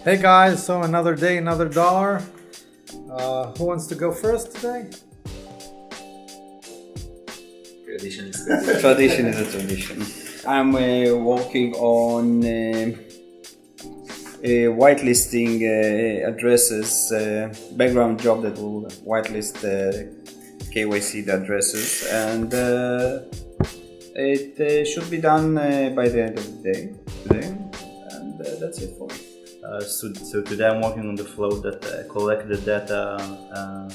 Hey guys, so another day, another dollar. Who wants to go first today? Tradition is Tradition is a tradition. I'm working on whitelisting addresses, background job that will whitelist KYC addresses, and it should be done by the end of the day today, and that's it for me. So today I'm working on the flow that collect the data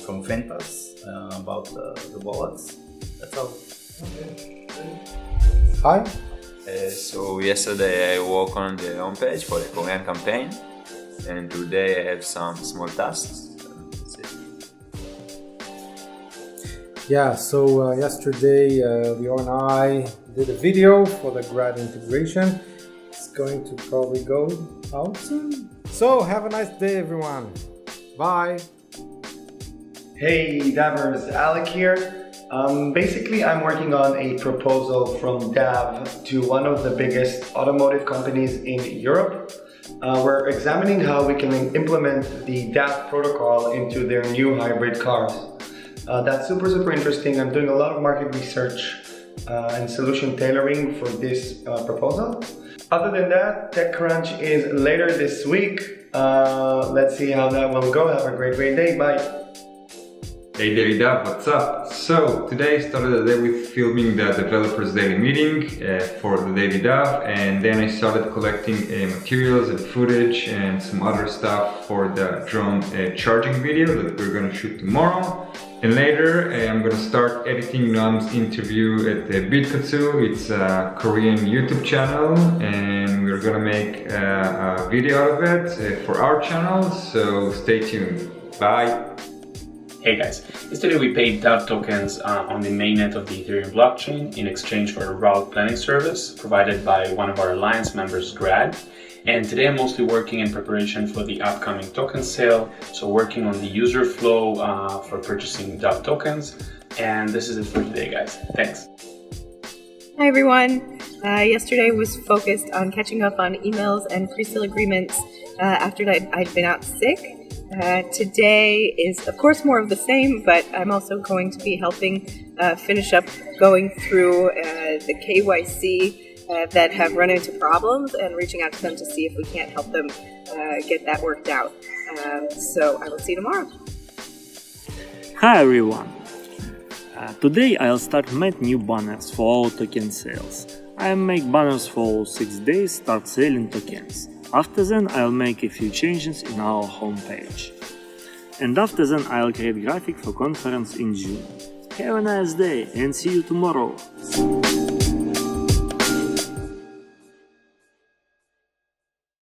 from FinPass about the wallets. That's all. Okay. Hi. So yesterday I worked on the homepage for the Korean campaign, and today I have some small tasks. That's it. Yeah, so yesterday Leo and I did a video for the grad integration. It's going to probably go out soon. So have a nice day, everyone. Bye. Hey Davers, Alec here. Basically, I'm working on a proposal from DAV to one of the biggest automotive companies in Europe. We're examining how we can implement the DAV protocol into their new hybrid cars. That's super interesting. I'm doing a lot of market research and solution tailoring for this proposal. Other than that, TechCrunch is later this week. Let's see how that will go. Have a great day. Bye. Hey DailyDAV, what's up? So today started the day with filming the developers daily meeting for the DailyDAV, and then I started collecting materials and footage and some other stuff for the drone charging video that we're gonna shoot tomorrow. And later I'm gonna start editing Noam's interview at Bitkatsu. It's a Korean YouTube channel, and we're gonna make a video out of it for our channel, so stay tuned. Bye! Hey guys, yesterday we paid DAV tokens on the mainnet of the Ethereum blockchain in exchange for a route planning service provided by one of our alliance members, Grad. And today I'm mostly working in preparation for the upcoming token sale, so working on the user flow for purchasing DAV tokens. And this is it for today, guys. Thanks. Hi everyone. Yesterday was focused on catching up on emails and pre-sale agreements after I'd been out sick. Today is, of course, more of the same, but I'm also going to be helping finish up going through the KYC that have run into problems and reaching out to them to see if we can't help them get that worked out. So I will see you tomorrow. Hi everyone! Today I'll start make new banners for all token sales. I'll make banners for 6 days, start selling tokens. After then, I'll make a few changes in our homepage. And after then, I'll create graphic for conference in June. Have a nice day and see you tomorrow!